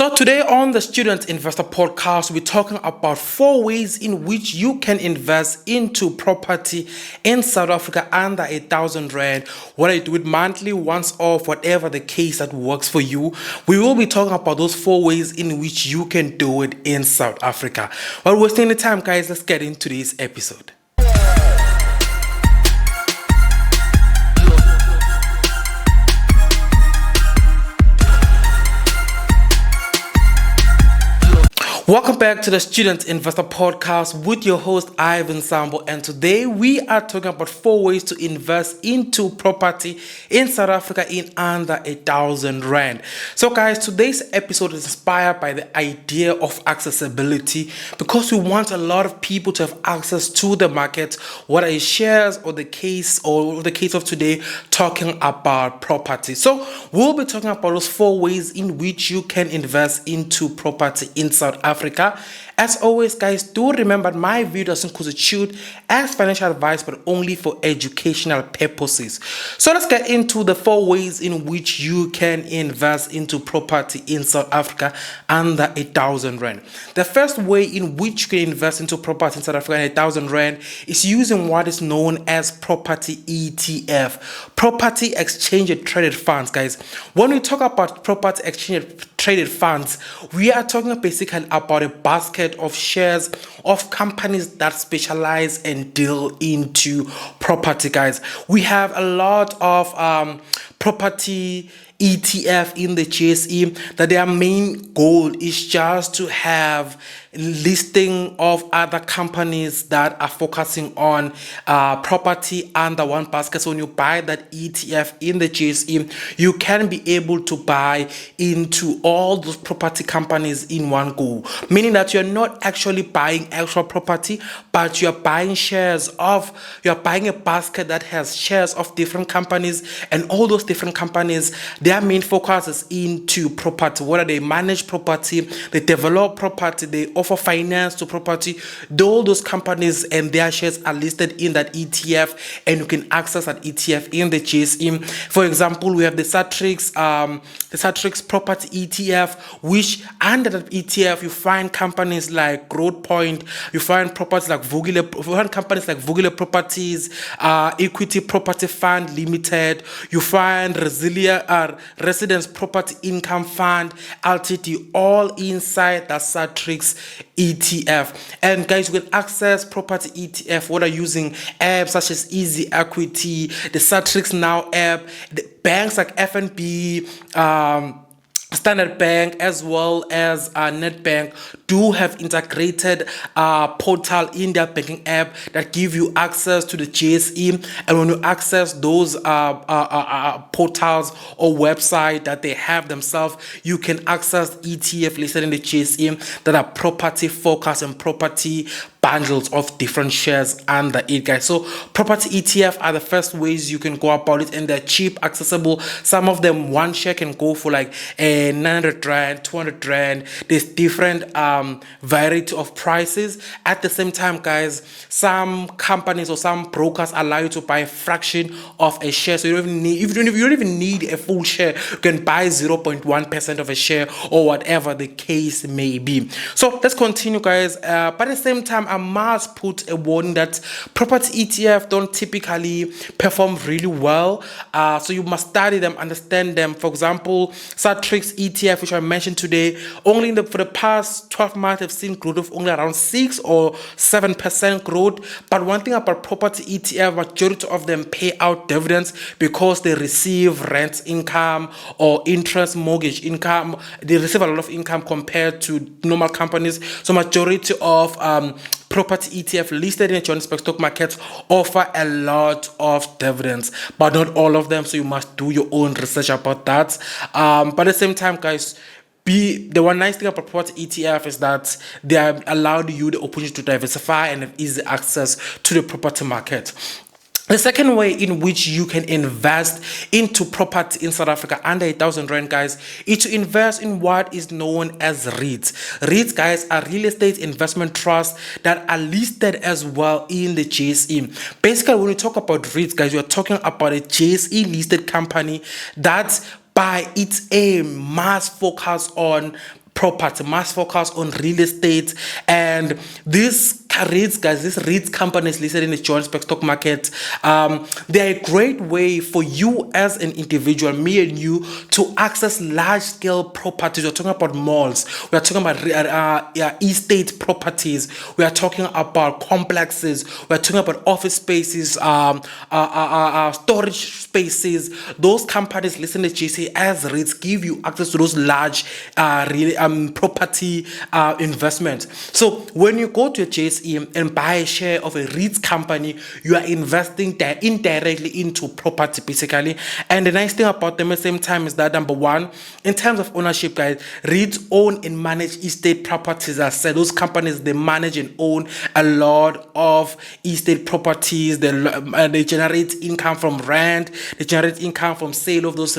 So today on the Student Investor Podcast, we're talking about 4 ways in which you can invest into property in South Africa under R1,000. Whether you do it monthly, once off, whatever the case that works for you. We will be talking about those 4 ways in which you can do it in South Africa. While wasting the time, guys, let's get into today's episode. Welcome back to the Student Investor Podcast with your host Ivyn Sambo, and today we are talking about 4 ways to invest into property in South Africa in under R1,000. So guys, today's episode is inspired by the idea of accessibility because we want a lot of people to have access to the market, whether it's shares or the case of today talking about property. So we'll be talking about those 4 ways in which you can invest into property in South Africa. As always, guys, do remember my video doesn't constitute as financial advice but only for educational purposes. So let's get into the 4 ways in which you can invest into property in South Africa under R1,000. The first way in which you can invest into property in South Africa under R1,000 is using what is known as Property ETF, Property Exchange Traded Funds. Guys, when we talk about Property Exchange Traded Funds, we are talking basically about a basket of shares of companies that specialize and deal into property. Guys, we have a lot of property ETF in the JSE that their main goal is just to have listing of other companies that are focusing on property under one basket. So when you buy that ETF in the JSE, you can be able to buy into all those property companies in one go, meaning that you're not actually buying actual property, but you're buying you're buying a basket that has shares of different companies, and all those different companies, their main focus is into property, whether they manage property, they develop property, they offer finance to property. All those companies and their shares are listed in that ETF, and you can access that ETF in the JSE. For example, we have the Satrix Property ETF, which under that ETF you find companies like Growth Point, you find properties like companies like Vugile Properties, Equity Property Fund Limited, you find Residence Property Income Fund Ltd, all inside the Satrix ETF. And guys, you can access Property ETF whether using apps such as Easy Equity, the Satrix Now app, the banks like FNB, Standard Bank, as well as Nedbank do have integrated portal in their banking app that give you access to the JSE. And when you access those portals or website that they have themselves, you can access ETF listed in the JSE that are property focused and property bundles of different shares under it, guys. So property ETF are the first ways you can go about it, and they're cheap, accessible. Some of them, one share can go for like 900 rand, 200 rand. There's different variety of prices. At the same time, guys, some companies or some brokers allow you to buy a fraction of a share, so you don't even need a full share. You can buy 0.1% of a share or whatever the case may be. So let's continue, guys. But at the same time, I must put a warning that property ETF don't typically perform really well. So you must study them, understand them. For example, Satrix ETF, which I mentioned today, only for the past 12 months have seen growth of only around 6 or 7% growth. But one thing about property ETF, majority of them pay out dividends because they receive rent income or interest mortgage income. They receive a lot of income compared to normal companies. So majority of property ETF listed in the Johannesburg stock market offer a lot of dividends, but not all of them. So you must do your own research about that. But at the same time, guys, the one nice thing about property ETF is that they are allowed you the opportunity to diversify and have easy access to the property market. The second way in which you can invest into property in South Africa under R1,000, guys, is to invest in what is known as REITs. REITs, guys, are real estate investment trusts that are listed as well in the JSE. Basically, when we talk about REITs, guys, we are talking about a JSE listed company that by its aim must focus on property, must focus on real estate. And these REITs, guys, these REITs companies listed in the Johannesburg stock market, they're a great way for you as an individual, me and you, to access large scale properties. We're talking about malls, we're talking about estate properties, we are talking about complexes, we're talking about office spaces, storage spaces. Those companies listed in the JSE as REITs give you access to those large property investments. So when you go to a JSE and buy a share of a REITs company, you are investing there indirectly into property, basically. And the nice thing about them at the same time is that, number one, in terms of ownership, guys, REITs own and manage estate properties. As I said, those companies, they manage and own a lot of estate properties. They generate income from rent, they generate income from sale of those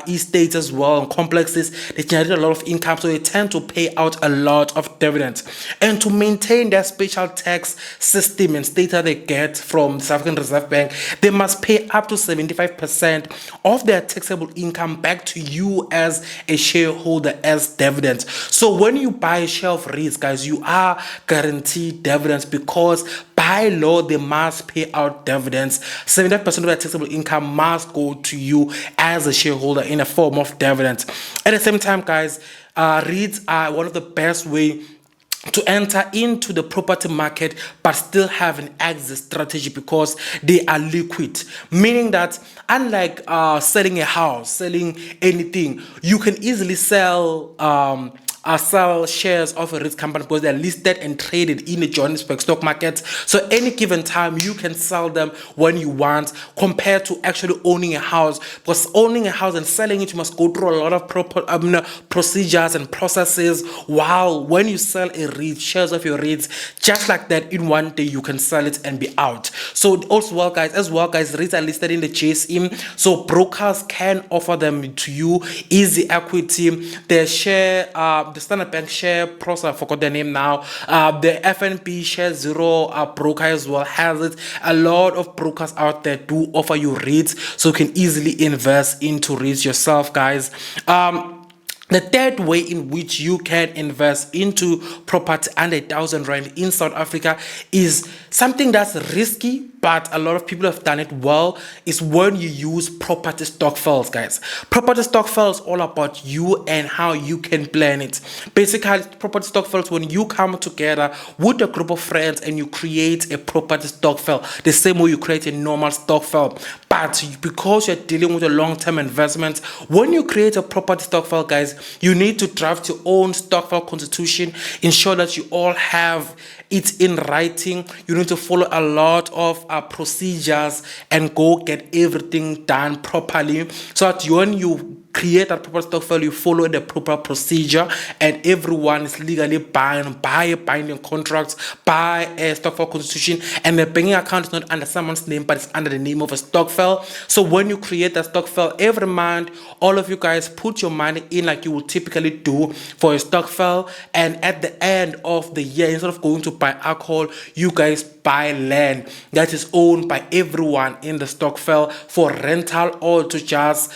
estates as well, and complexes. They generate a lot of income, so they tend to pay out a lot of dividends. And to maintain their special tax system and status they get from the South African Reserve Bank, they must pay up to 75% of their taxable income back to you as a shareholder as dividends. So when you buy a share of REITs, guys, you are guaranteed dividends, because by law they must pay out dividends. 75% of their taxable income must go to you as a shareholder in a form of dividends. At the same time, guys, REITs are one of the best way to enter into the property market but still have an exit strategy, because they are liquid, meaning that unlike selling a house, selling anything, you can easily sell shares of a REITs company because they're listed and traded in the Johannesburg stock market. So any given time you can sell them when you want, compared to actually owning a house, because owning a house and selling it, you must go through a lot of procedures and processes, while when you sell a REIT, shares of your REITs, just like that, in one day you can sell it and be out. So also, as well guys, REITs are listed in the JSE, so brokers can offer them to you easy equity. Their share, the Standard Bank share process, I forgot their name now, the FNB Share Zero broker as well has it. A lot of brokers out there do offer you REITs, so you can easily invest into REITs yourself, guys. The third way in which you can invest into property under R1,000 in South Africa is something that's risky, but a lot of people have done it well, is when you use property Stokvels, guys. Property Stokvels is all about you and how you can plan it. Basically, property Stokvels, when you come together with a group of friends and you create a property Stokvel, the same way you create a normal Stokvel. But because you're dealing with a long-term investment, when you create a property Stokvel, guys, you need to draft your own Stokvel constitution, ensure that you all have it in writing. You need to follow a lot of procedures and go get everything done properly, so that when you create a proper Stokvel, you follow the proper procedure, and everyone is legally bound by a binding contract, by a Stokvel constitution, and the banking account is not under someone's name, but it's under the name of a Stokvel. So when you create a Stokvel, every month, all of you guys put your money in like you would typically do for a Stokvel, and at the end of the year, instead of going to buy alcohol, you guys buy land that is owned by everyone in the Stokvel for rental, or to just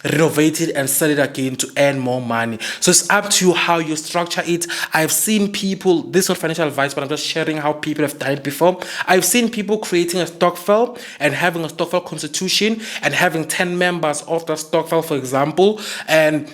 renovate it and sell it again to earn more money. So it's up to you how you structure it. I've seen people, this is not financial advice, but I'm just sharing how people have done it before. I've seen people creating a Stokvel and having a Stokvel constitution and having 10 members of the Stokvel, for example, and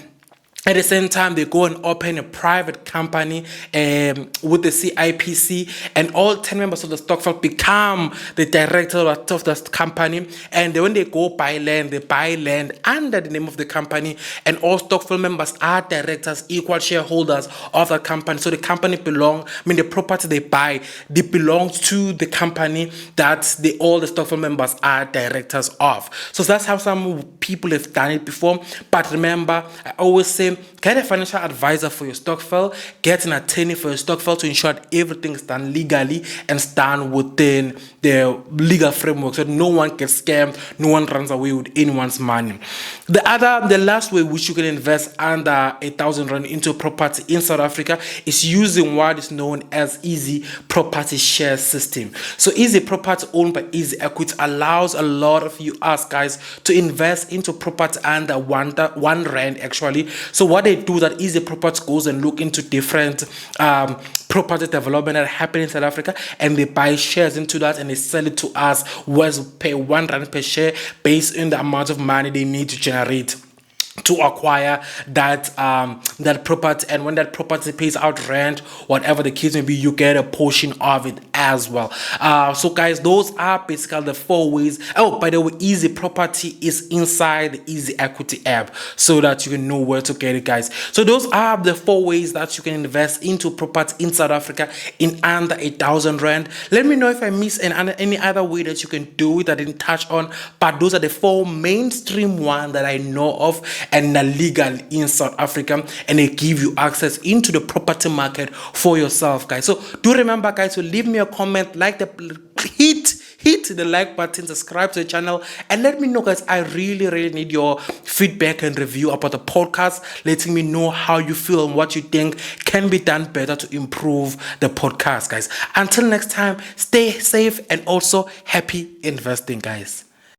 at the same time, they go and open a private company with the CIPC, and all 10 members of the Stokvel become the director of the company. And when they go buy land, they buy land under the name of the company, and all Stokvel members are directors, equal shareholders of the company. So the company the property they buy, they belong to the company that all the Stokvel members are directors of. So that's how some people have done it before. But remember, I always say, get a financial advisor for your Stokvel, get an attorney for your Stokvel to ensure that everything is done legally and is done within the legal framework, so that no one gets scammed, no one runs away with anyone's money. The last way which you can invest under R1,000 into property in South Africa is using what is known as Easy Property Share System. So Easy Property, owned by Easy Equity, allows a lot of you guys to invest into property under R1 actually. So So what they do, that Easy Property goes and look into different property development that happen in South Africa, and they buy shares into that and they sell it to us, whereas we pay R1 per share based on the amount of money they need to generate to acquire that that property. And when that property pays out rent, whatever the case may be, you get a portion of it as well. So guys, those are basically the 4 ways. Oh, by the way, Easy Property is inside the Easy Equity app, so that you can know where to get it, guys. So those are the 4 ways that you can invest into property in South Africa in under 1,000 rand. Let me know if I missed any other way that you can do it that I didn't touch on, but those are the 4 mainstream ones that I know of and are legal in South Africa, and they give you access into the property market for yourself, guys. So do remember, guys, to leave me a comment, hit the like button, subscribe to the channel, and let me know, guys. I really need your feedback and review about the podcast, letting me know how you feel and what you think can be done better to improve the podcast, guys. Until next time, stay safe and also happy investing, guys.